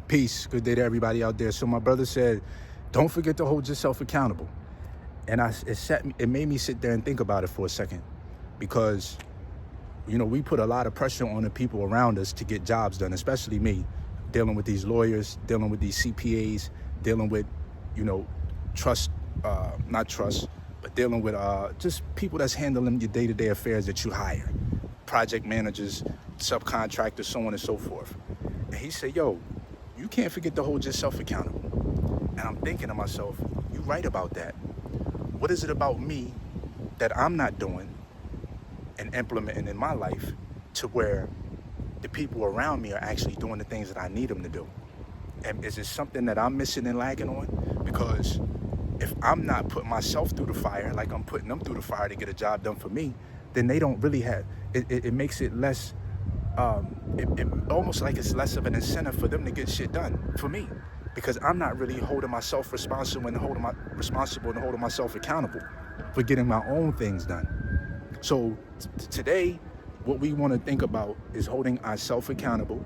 Peace. Good day to everybody out there. So my brother said, don't forget to hold yourself accountable. And it made me sit there and think about it for a second, because, we put a lot of pressure on the people around us to get jobs done, especially me, dealing with these lawyers, dealing with these CPAs, dealing with, not trust, but dealing with just people that's handling your day-to-day affairs that you hire, project managers, subcontractors, so on and so forth. And he said, yo, you can't forget to hold yourself accountable. And I'm thinking to myself, you're right about that. What is it about me that I'm not doing and implementing in my life to where the people around me are actually doing the things that I need them to do? And is it something that I'm missing and lagging on? Because if I'm not putting myself through the fire like I'm putting them through the fire to get a job done for me, then they don't really have, it makes it less, it almost like it's less of an incentive for them to get shit done for me, because I'm not really holding myself responsible and holding myself accountable for getting my own things done. So today, what we want to think about is holding ourselves accountable.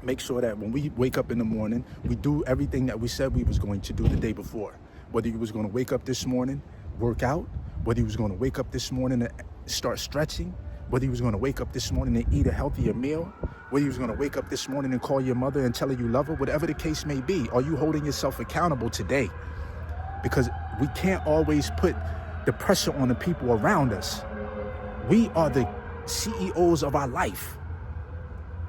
Make sure that when we wake up in the morning, we do everything that we said we was going to do the day before. Whether you was going to wake up this morning, work out, whether you was going to wake up this morning and start stretching, whether you was going to wake up this morning and eat a healthier meal, whether you was going to wake up this morning and call your mother and tell her you love her, whatever the case may be, are you holding yourself accountable today? Because we can't always put the pressure on the people around us. We are the CEOs of our life.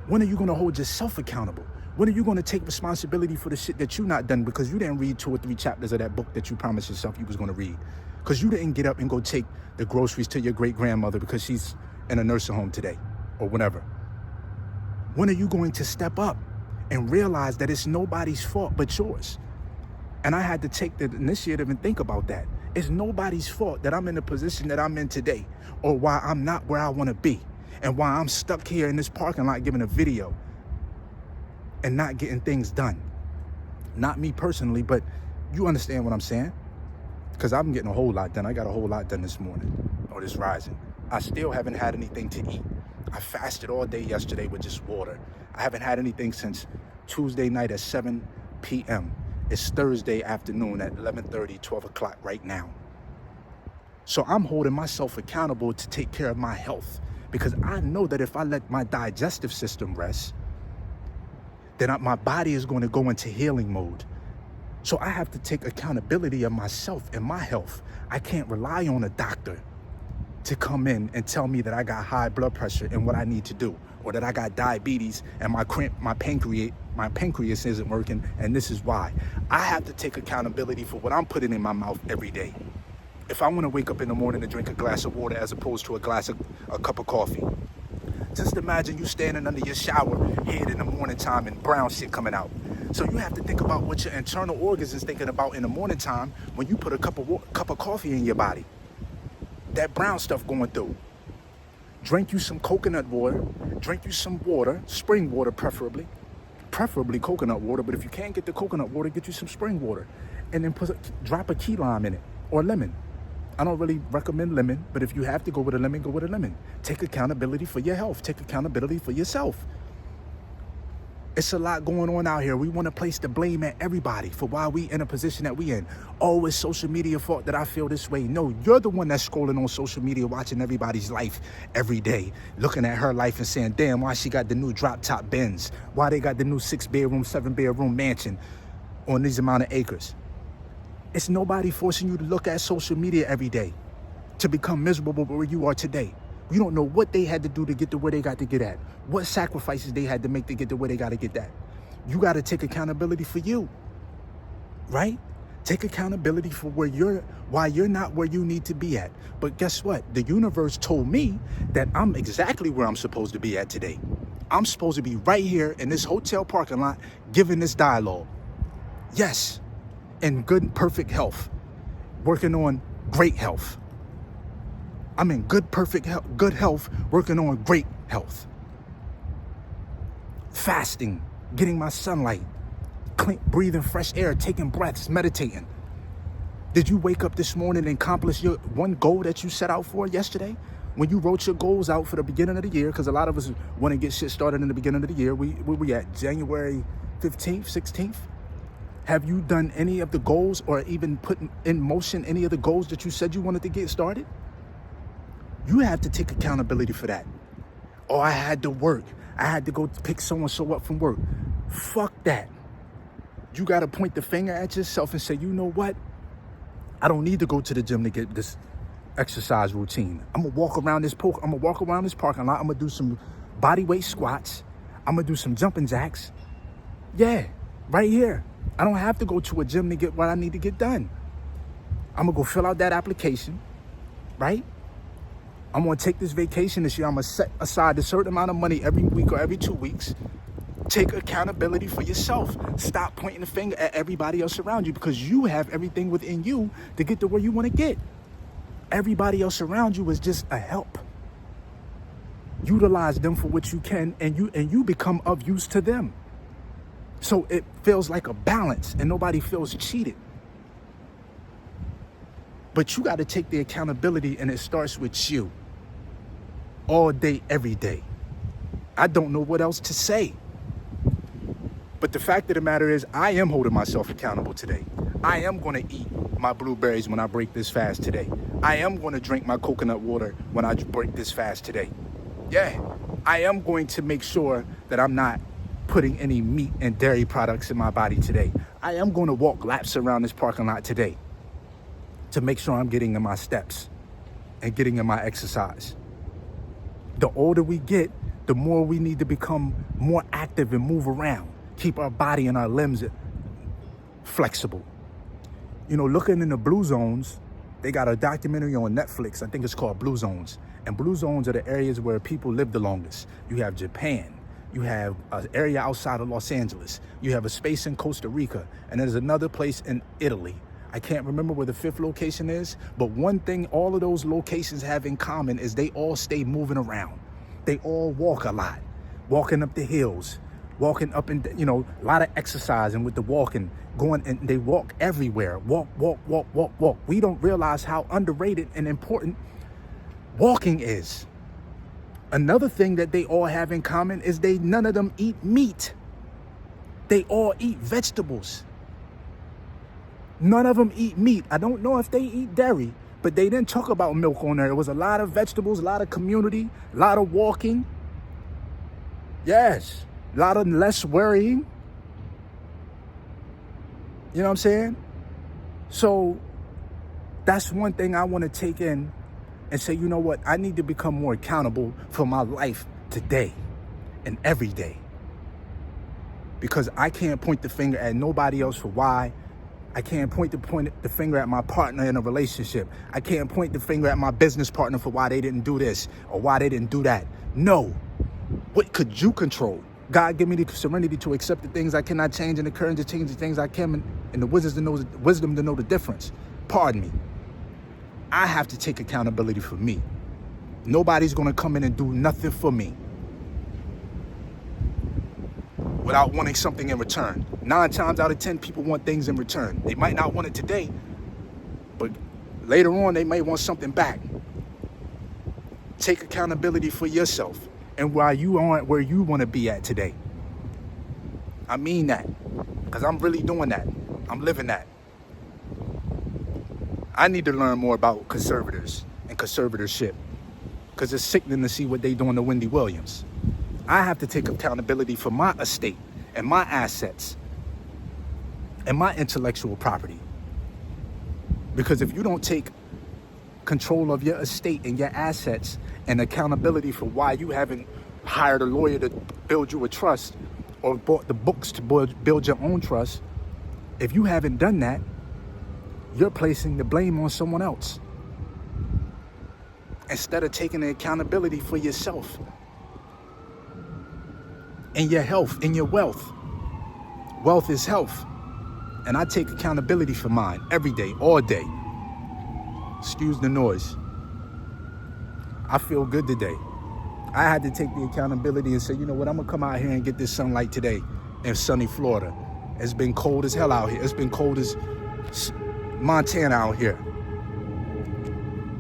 When are you going to hold yourself accountable? When are you going to take responsibility for the shit that you not done because you didn't read 2 or 3 chapters of that book that you promised yourself you was going to read? Because you didn't get up and go take the groceries to your great-grandmother because she's in a nursing home today or whatever. When are you going to step up and realize that it's nobody's fault but yours? And I had to take the initiative and think about that. It's nobody's fault that I'm in the position that I'm in today, or why I'm not where I want to be, and why I'm stuck here in this parking lot giving a video and not getting things done. Not me personally, but you understand what I'm saying? Because I'm getting a whole lot done. I got a whole lot done this morning, or this rising. I still haven't had anything to eat. I fasted all day yesterday with just water. I haven't had anything since Tuesday night at 7 p.m. It's Thursday afternoon at 11:30, 12 o'clock right now. So I'm holding myself accountable to take care of my health, because I know that if I let my digestive system rest, then my body is going to go into healing mode. So I have to take accountability of myself and my health. I can't rely on a doctor to come in and tell me that I got high blood pressure and what I need to do, or that I got diabetes and my pancreas isn't working and this is why. I have to take accountability for what I'm putting in my mouth every day. If I want to wake up in the morning and drink a glass of water as opposed to a cup of coffee, just imagine you standing under your shower head in the morning time and brown shit coming out. So you have to think about what your internal organs is thinking about in the morning time when you put a cup of coffee in your body. That brown stuff going through. Drink you some coconut water, drink you some water, spring water preferably coconut water, but if you can't get the coconut water, get you some spring water, and then drop a key lime in it, or lemon. I don't really recommend lemon, but if you have to go with a lemon, go with a lemon. Take accountability for your health, take accountability for yourself. It's a lot going on out here. We want to place the blame at everybody for why we in a position that we in. Oh, it's social media fault that I feel this way. No, you're the one that's scrolling on social media, watching everybody's life every day, looking at her life and saying, damn, why she got the new drop top Benz? Why they got the new 6-bedroom, 7-bedroom mansion on these amount of acres? It's nobody forcing you to look at social media every day to become miserable where you are today. You don't know what they had to do to get to where they got to get at, what sacrifices they had to make to get to where they got to get at. You got to take accountability for you, right? Take accountability for why you're not where you need to be at. But guess what? The universe told me that I'm exactly where I'm supposed to be at today. I'm supposed to be right here in this hotel parking lot giving this dialogue. Yes, in good, perfect health, working on great health. I'm in good health, working on great health. Fasting, getting my sunlight, breathing fresh air, taking breaths, meditating. Did you wake up this morning and accomplish your one goal that you set out for yesterday? When you wrote your goals out for the beginning of the year, because a lot of us want to get shit started in the beginning of the year. We at January 15th, 16th? Have you done any of the goals or even put in motion any of the goals that you said you wanted to get started? You have to take accountability for that. Oh, I had to work. I had to go pick so-and-so up from work. Fuck that. You got to point the finger at yourself and say, you know what? I don't need to go to the gym to get this exercise routine. I'm gonna walk around this parking lot. I'm gonna do some body weight squats. I'm gonna do some jumping jacks. Yeah, right here. I don't have to go to a gym to get what I need to get done. I'm gonna go fill out that application, right? I'm gonna take this vacation this year. I'm gonna set aside a certain amount of money every week or every 2 weeks. Take accountability for yourself. Stop pointing the finger at everybody else around you, because you have everything within you to get to where you want to get. Everybody else around you is just a help. Utilize them for what you can, and you become of use to them. So it feels like a balance and nobody feels cheated. But you got to take the accountability, and it starts with you. All day, every day. I don't know what else to say. But the fact of the matter is, I am holding myself accountable today. I am going to eat my blueberries when I break this fast today. I am going to drink my coconut water when I break this fast today. Yeah, I am going to make sure that I'm not putting any meat and dairy products in my body today. I am going to walk laps around this parking lot today to make sure I'm getting in my steps and getting in my exercise. The older we get, the more we need to become more active and move around. Keep our body and our limbs flexible. You know, looking in the blue zones, they got a documentary on Netflix. I think it's called Blue Zones. And blue zones are the areas where people live the longest. You have Japan. You have an area outside of Los Angeles. You have a space in Costa Rica. And there's another place in Italy. I can't remember where the 5th location is, but one thing all of those locations have in common is they all stay moving around. They all walk a lot, walking up the hills, walking up and, a lot of exercise, and with the walking, going, and they walk everywhere. Walk. We don't realize how underrated and important walking is. Another thing that they all have in common is none of them eat meat. They all eat vegetables. None of them eat meat. I don't know if they eat dairy, but they didn't talk about milk on there. It was a lot of vegetables, a lot of community, a lot of walking. Yes, a lot of less worrying. You know what I'm saying? So that's one thing I want to take in and say, you know what? I need to become more accountable for my life today and every day. Because I can't point the finger at nobody else for why. I can't point the finger at my partner in a relationship. I can't point the finger at my business partner for why they didn't do this or why they didn't do that. No. What could you control? God, give me the serenity to accept the things I cannot change and the courage to change the things I can, and the wisdom to know the difference. Pardon me. I have to take accountability for me. Nobody's going to come in and do nothing for me without wanting something in return. 9 times out of 10, people want things in return. They might not want it today, but later on, they may want something back. Take accountability for yourself and why you aren't where you want to be at today. I mean that, because I'm really doing that. I'm living that. I need to learn more about conservators and conservatorship, because it's sickening to see what they doing to Wendy Williams. I have to take accountability for my estate and my assets and my intellectual property. Because if you don't take control of your estate and your assets and accountability for why you haven't hired a lawyer to build you a trust or bought the books to build your own trust, if you haven't done that, you're placing the blame on someone else instead of taking the accountability for yourself and your health and your wealth. Wealth is health. And I take accountability for mine every day, all day. Excuse the noise. I feel good today. I had to take the accountability and say, you know what, I'm going to come out here and get this sunlight today in sunny Florida. It's been cold as hell out here. It's been cold as Montana out here.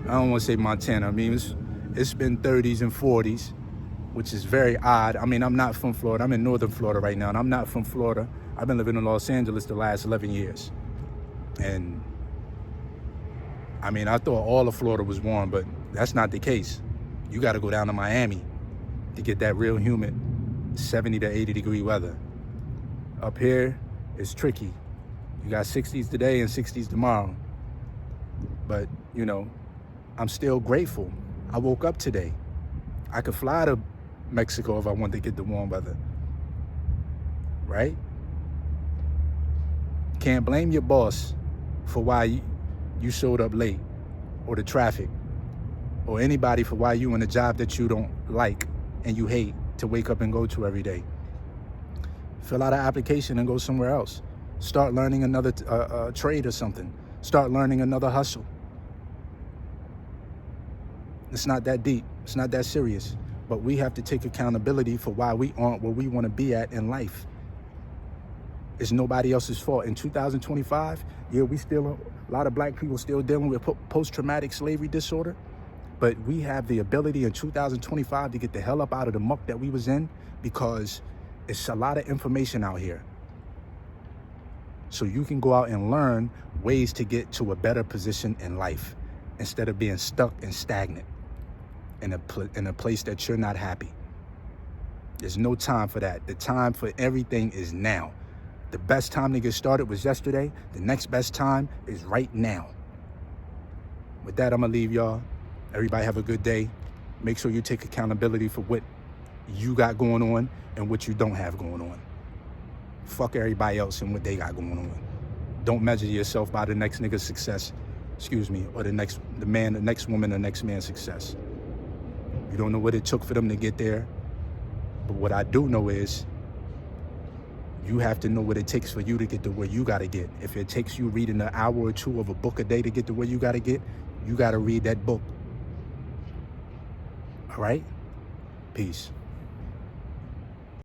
I don't want to say Montana. I mean, it's been 30s and 40s. which is very odd. I mean, I'm not from Florida. I'm in northern Florida right now, and I'm not from Florida. I've been living in Los Angeles the last 11 years. And I mean, I thought all of Florida was warm, but that's not the case. You got to go down to Miami to get that real humid 70 to 80 degree weather. Up here, it's tricky. You got 60s today and 60s tomorrow. But, you know, I'm still grateful. I woke up today. I could fly to Mexico if I wanted to get the warm weather. Right? Can't blame your boss for why you showed up late, or the traffic, or anybody for why you in a job that you don't like and you hate to wake up and go to every day. Fill out an application and go somewhere else. Start learning another trade or something. Start learning another hustle. It's not that deep. It's not that serious. But we have to take accountability for why we aren't where we want to be at in life. It's nobody else's fault. In 2025, yeah, a lot of black people still dealing with post-traumatic slavery disorder. But we have the ability in 2025 to get the hell up out of the muck that we was in, because it's a lot of information out here. So you can go out and learn ways to get to a better position in life instead of being stuck and stagnant in a place that you're not happy. There's no time for that. The time for everything is now. The best time to get started was yesterday. The next best time is right now. With that, I'm gonna leave y'all. Everybody have a good day. Make sure you take accountability for what you got going on and what you don't have going on. Fuck everybody else and what they got going on. Don't measure yourself by the next nigga's success, or the next woman, the next man's success. You don't know what it took for them to get there. But what I do know is you have to know what it takes for you to get to where you gotta get. If it takes you reading an hour or two of a book a day to get to where you gotta get, you gotta read that book. All right? Peace.